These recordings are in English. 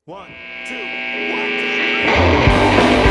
One, two, one, two, three.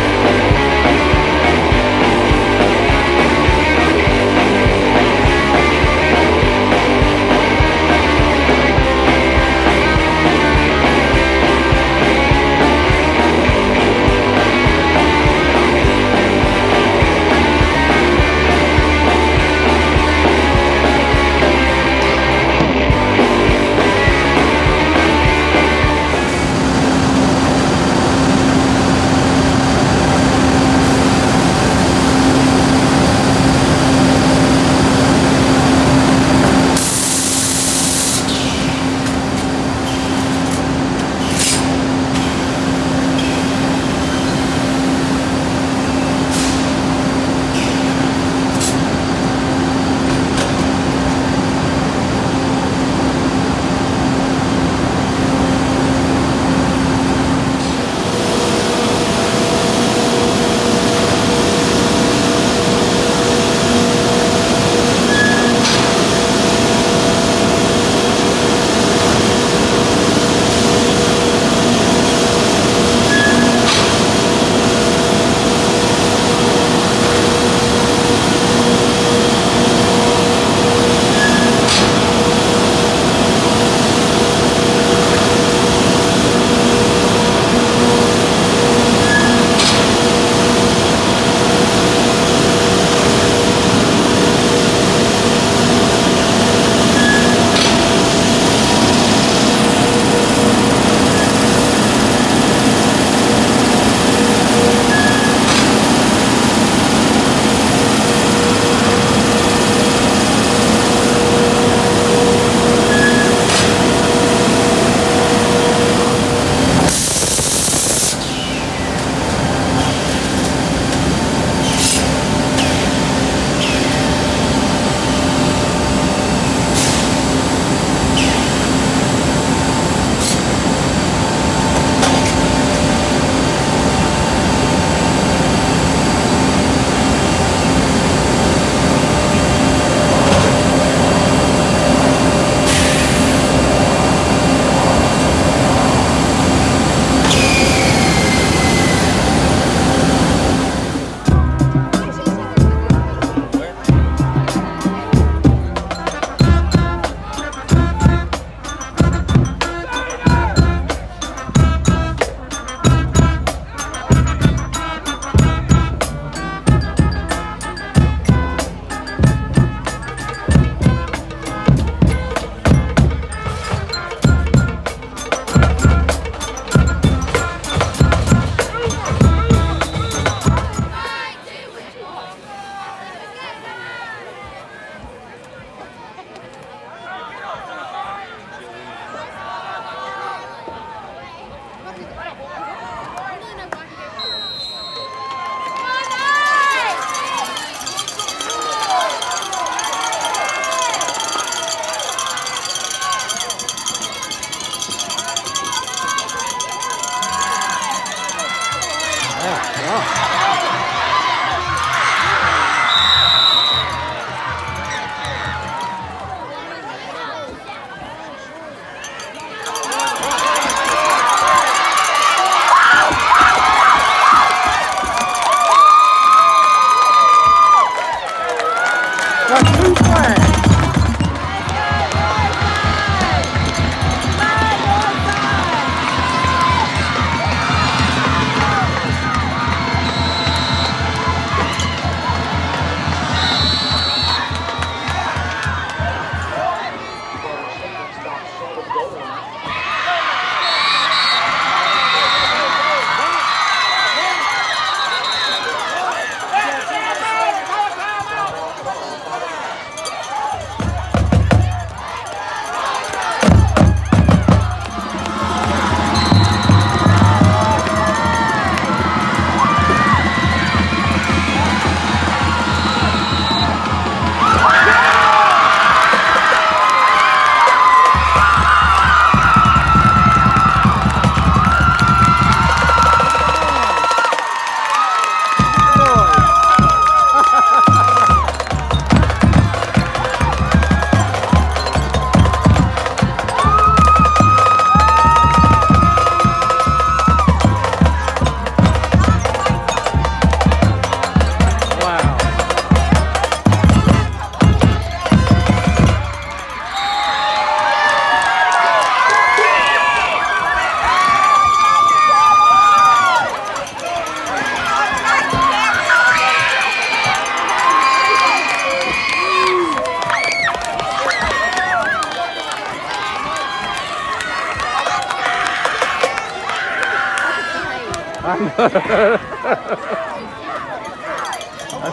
That's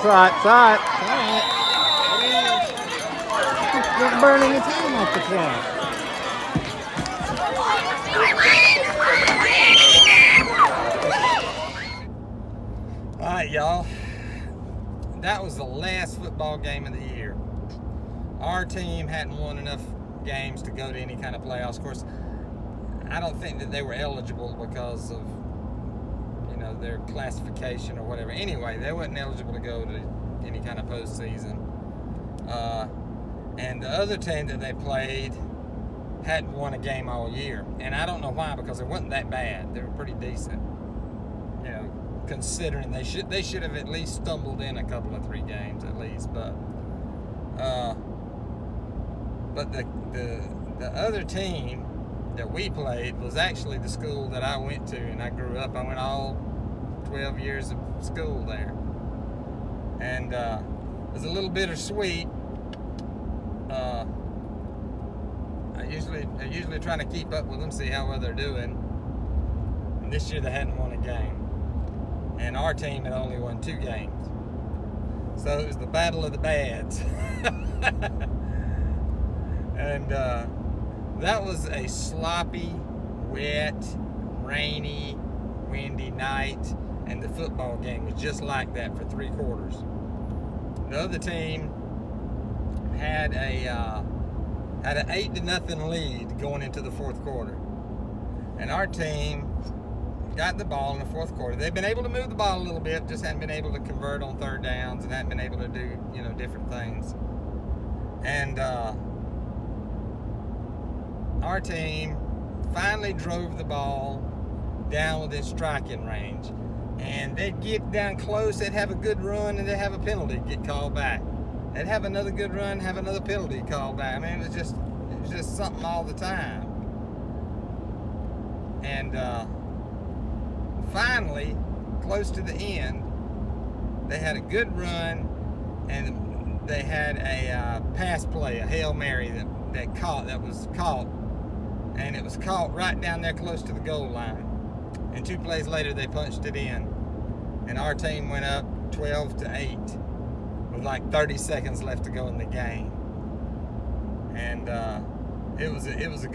all right. It's all right. It's burning the time off the clock. All right, y'all. That was the last football game of the year. Our team hadn't won enough games to go to any kind of playoffs. Of course, I don't think that they were eligible because of, their classification or whatever. Anyway, they weren't eligible to go to any kind of postseason. And the other team that they played hadn't won a game all year. And I don't know why, because it wasn't that bad. They were pretty decent. Considering they should have at least stumbled in a couple of 3 games at least. But the other team that we played was actually the school that I went to, and I grew up. I went all 12 years of school there, and it was a little bittersweet. I usually trying to keep up with them, see how well they're doing. And this year they hadn't won a game, and our team had only won 2 games. So it was the battle of the bads. And that was a sloppy, wet, rainy, windy night, and the football game was just like that for 3 quarters. The other team had an 8-0 lead going into the 4th quarter, and our team got the ball in the 4th quarter. They've been able to move the ball a little bit, just hadn't been able to convert on 3rd downs, and hadn't been able to do different things. And our team finally drove the ball down within striking range, and they'd get down close, they'd have a good run, and they'd have a penalty get called back. They'd have another good run, have another penalty called back. I mean, it was just something all the time. And finally, close to the end, they had a good run, and they had a pass play, a Hail Mary that was caught. And it was caught right down there close to the goal line. And 2 plays later, they punched it in. And our team went up 12-8 with like 30 seconds left to go in the game. And it was a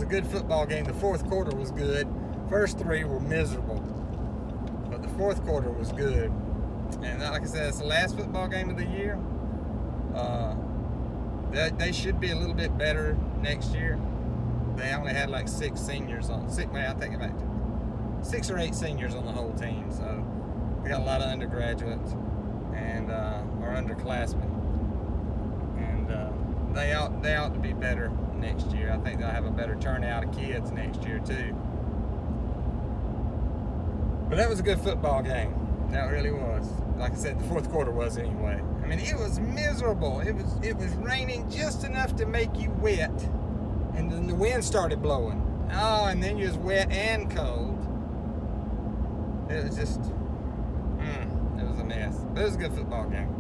good football game. The 4th quarter was good. First 3 were miserable, but the 4th quarter was good. And like I said, it's the last football game of the year. They should be a little bit better next year. They only had like 6 seniors on. 6 or 8 seniors on the whole team. So we got a lot of undergraduates and or underclassmen, and they ought to be better next year. I think they'll have a better turnout of kids next year too. But that was a good football game. That really was. Like I said, the 4th quarter was anyway. I mean, it was miserable. It was raining just enough to make you wet. And then the wind started blowing. Oh, and then you was wet and cold. It was just, it was a mess. But it was a good football game.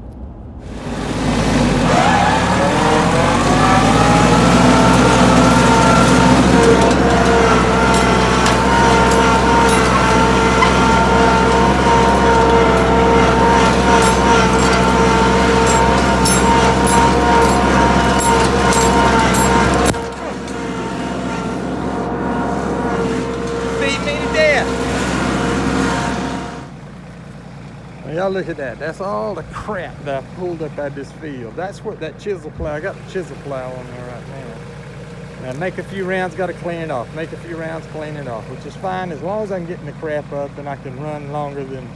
Y'all look at that. That's all the crap that I pulled up out this field. That's what that chisel plow. I got the chisel plow on there right now. Now make a few rounds, got to clean it off. Make a few rounds, clean it off, which is fine as long as I'm getting the crap up and I can run longer than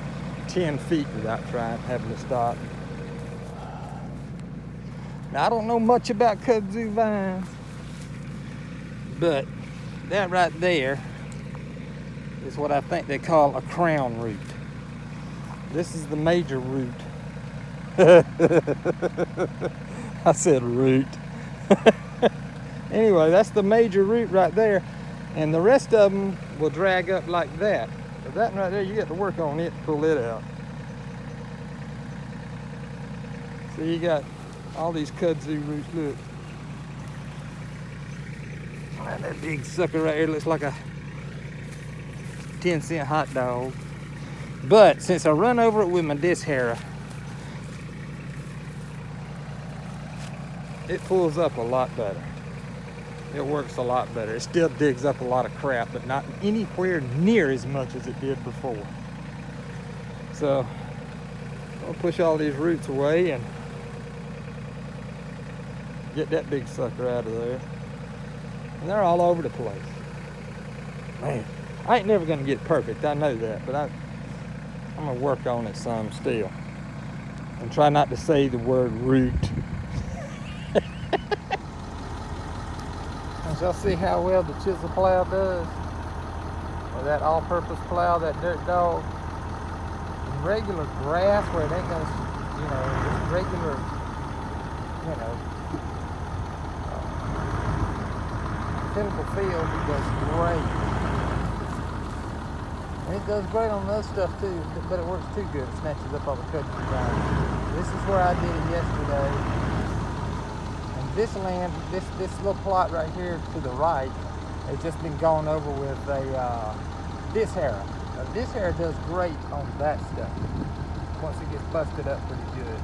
10 feet without having to stop. Now I don't know much about kudzu vines, but that right there is what I think they call a crown root. This is the major root. I said root. Anyway, that's the major root right there. And the rest of them will drag up like that. But that right there, you got to work on it to pull it out. So you got all these kudzu roots, look. And that big sucker right here looks like a 10-cent hot dog. But since I run over it with my disc harrow, it pulls up a lot better. It works a lot better. It still digs up a lot of crap, but not anywhere near as much as it did before. So I'll push all these roots away and get that big sucker out of there. And they're all over the place. Man, I ain't never gonna get perfect, I know that, but I'm gonna work on it some still. And try not to say the word root. And y'all see how well the chisel plow does? Or that all-purpose plow, that dirt dog. In regular grass where it ain't gonna, just regular, typical field, it does great. And it does great on other stuff too, but it works too good. It snatches up all the cookies down. This is where I did it yesterday. And this land, this little plot right here to the right, has just been gone over with a disc harrow. Now, disc harrow does great on that stuff once it gets busted up pretty good.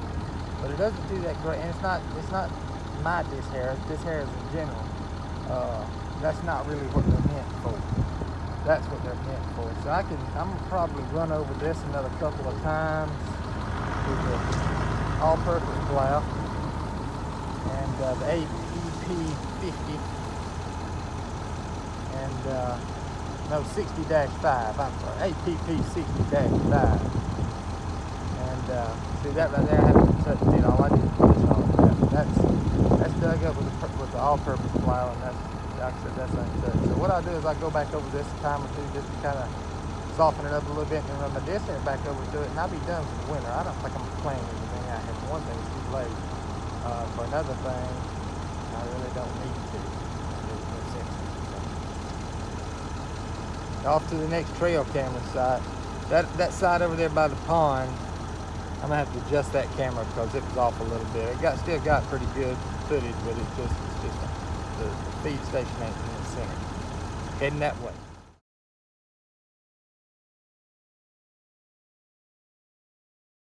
But it doesn't do that great, and it's not my disc harrows. Disc harrows in general. That's not really what they're meant for. That's what they're meant for. So I'm gonna probably run over this another couple of times with the all-purpose plow and the APP 50 and no 60-5. I'm sorry, APP 60-5. And see that right there, I haven't touched it. All I did was push all of that. That's dug up with the all-purpose plow, and that's, like I said, that's untouched. So what I'll do is I'll go back over this a time or two just to kind of soften it up a little bit and run my disc harrow back over to it, and I'll be done for the winter. I don't think I'm planning anything out here. For one thing, it's too late. For another thing, I really don't need to. There's no sense in it. Off to the next trail camera site. That side over there by the pond, I'm gonna have to adjust that camera because it was off a little bit. It still got pretty good footage, but it's just the feed station ain't in the center. Heading that way.